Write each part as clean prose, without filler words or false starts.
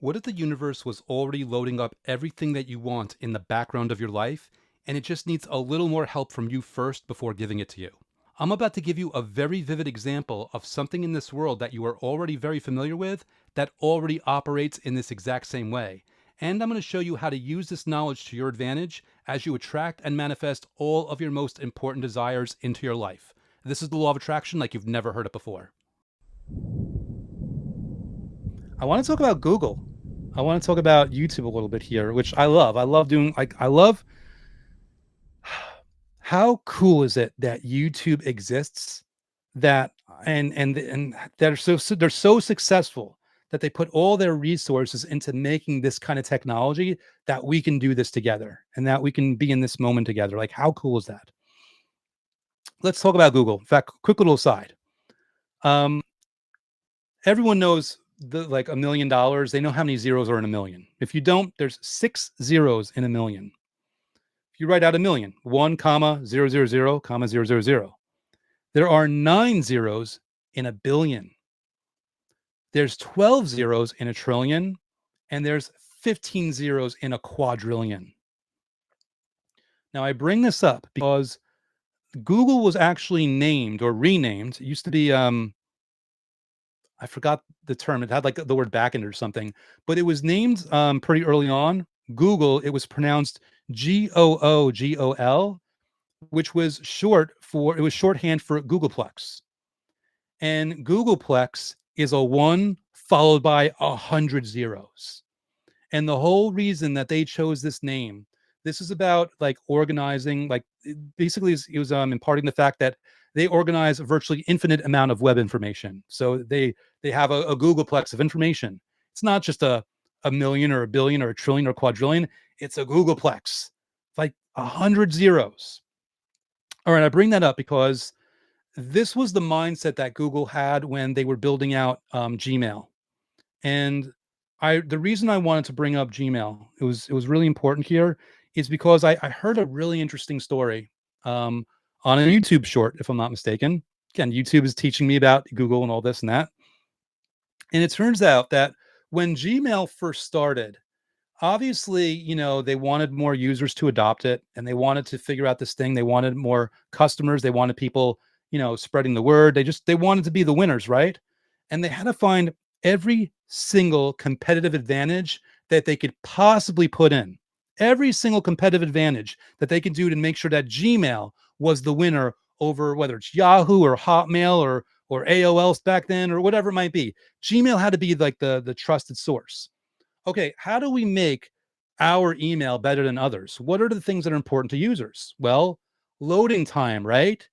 What if the universe was already loading up everything that you want in the background of your life, and it just needs a little more help from you first before giving it to you? I'm about to give you a very vivid example of something in this world that you are already very familiar with that already operates in this exact same way. And I'm going to show you how to use this knowledge to your advantage as you attract and manifest all of your most important desires into your life. This is the law of attraction like you've never heard it before. I want to talk about Google. I want to talk about YouTube a little bit here, which I love. I love doing I love how cool is it that YouTube exists that and they're so successful that they put all their resources into making this kind of technology that we can do this together and that we can be in this moment together. Like how cool is that? Let's talk about Google. In fact, quick little aside. Um, Everyone knows like $1 million. They know how many zeros are in a million. If you don't, there's 6 zeros in a million. If you write out a million, 1, 0, 0, 0, comma 0, 0, 0. There are 9 zeros in a billion. There's 12 zeros in a trillion, and there's 15 zeros in a quadrillion. Now I bring this up because Google was actually named or renamed. It used to be I forgot the term. It had like the word back in it or something, but it was named pretty early on. Google, it was pronounced Googol, which was shorthand for Googleplex. And Googleplex is a one followed by 100 zeros. And the whole reason that they chose this name, this is about like organizing, like basically it was imparting the fact that they organize a virtually infinite amount of web information. So they have a Googleplex of information. It's not just a million or a billion or a trillion or a quadrillion. It's a Googleplex, like 100 zeros. All right, I bring that up because this was the mindset that Google had when they were building out Gmail. And the reason I wanted to bring up Gmail, it was really important here, is because I heard a really interesting story um, on a YouTube short, if I'm not mistaken. Again, YouTube is teaching me about Google and all this and that. And it turns out that when Gmail first started, obviously, they wanted more users to adopt it and they wanted to figure out this thing. They wanted more customers. They wanted people, spreading the word. They wanted to be the winners, right? And they had to find every single competitive advantage that they could possibly put in. Every single competitive advantage that they could do to make sure that Gmail was the winner over whether it's Yahoo or Hotmail or AOL back then or whatever it might be. Gmail had to be like the trusted source. Okay, how do we make our email better than others? What are the things that are important to users? Well, loading time, right?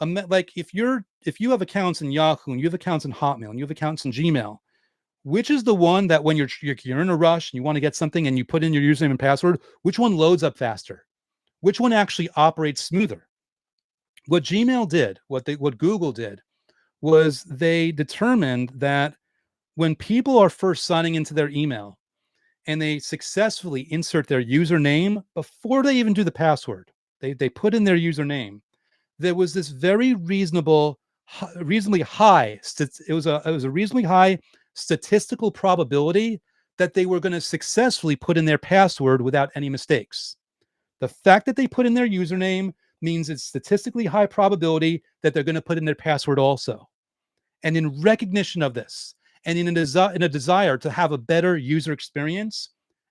Like if you have accounts in Yahoo and you have accounts in Hotmail and you have accounts in Gmail, which is the one that when you're in a rush and you want to get something and you put in your username and password, which one loads up faster? Which one actually operates smoother? What Gmail did, what Google did, was they determined that when people are first signing into their email and they successfully insert their username before they even do the password, they put in their username. There was this very reasonably high. It was a reasonably high statistical probability that they were going to successfully put in their password without any mistakes. The fact that they put in their username means it's statistically high probability that they're going to put in their password also. And in recognition of this, and in a desire to have a better user experience,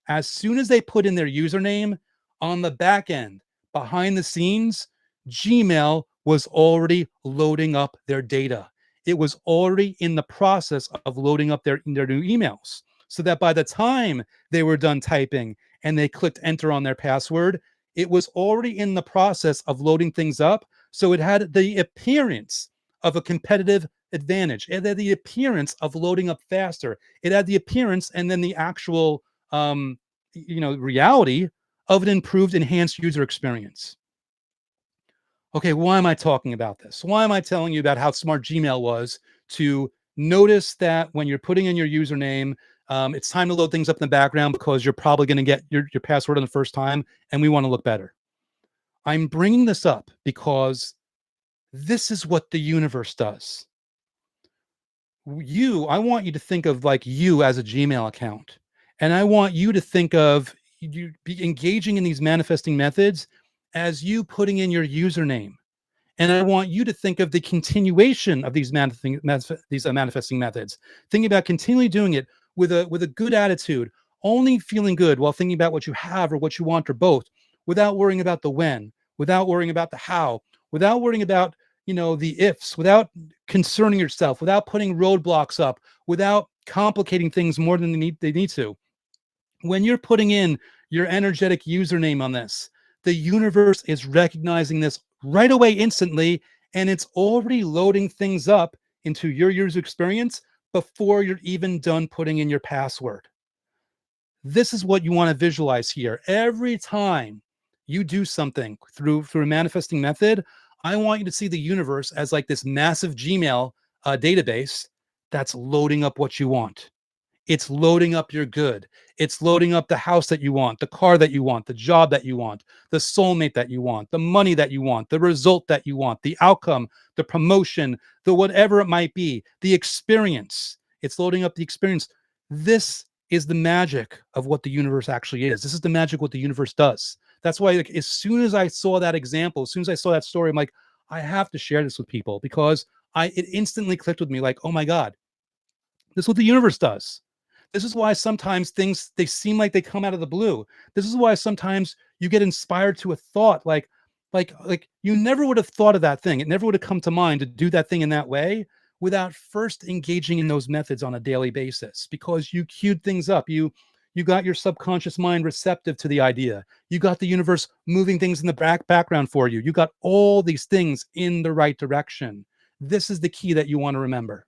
as soon as they put in their username on the back end, behind the scenes, Gmail was already loading up their data. It was already in the process of loading up their new emails. So that by the time they were done typing and they clicked enter on their password, it was already in the process of loading things up. So it had the appearance of a competitive advantage. It had the appearance of loading up faster. It had the appearance and then the actual, reality of an improved, enhanced user experience. Okay, why am I talking about this? Why am I telling you about how smart Gmail was to notice that when you're putting in your username, it's time to load things up in the background because you're probably going to get your password on the first time, and we want to look better. I'm bringing this up because this is what the universe does. I want you to think of like you as a Gmail account. And I want you to think of you be engaging in these manifesting methods as you putting in your username. And I want you to think of the continuation of these manifesting methods. Thinking about continually doing it with a good attitude, only feeling good while thinking about what you have or what you want or both, without worrying about the when, without worrying about the how, without worrying about the ifs, without concerning yourself, without putting roadblocks up, without complicating things more than they need to. When you're putting in your energetic username on this, the universe is recognizing this right away instantly, and it's already loading things up into your user experience before you're even done putting in your password. This is what you want to visualize here. Every time you do something through a manifesting method, I want you to see the universe as like this massive Gmail database that's loading up what you want. It's loading up your good. It's loading up the house that you want, the car that you want, the job that you want, the soulmate that you want, the money that you want, the result that you want, the outcome, the promotion, the whatever it might be, the experience. It's loading up the experience. This is the magic of what the universe actually is. This is the magic what the universe does. That's why, like, as soon as I saw that example, as soon as I saw that story, I'm like, I have to share this with people because it instantly clicked with me, like, oh my God, this is what the universe does. This is why sometimes things they seem like they come out of the blue. This is why sometimes you get inspired to a thought like you never would have thought of that thing. It never would have come to mind to do that thing in that way without first engaging in those methods on a daily basis, because you queued things up. You got your subconscious mind receptive to the idea. You got the universe moving things in the background for you. You got all these things in the right direction. This is the key that you want to remember.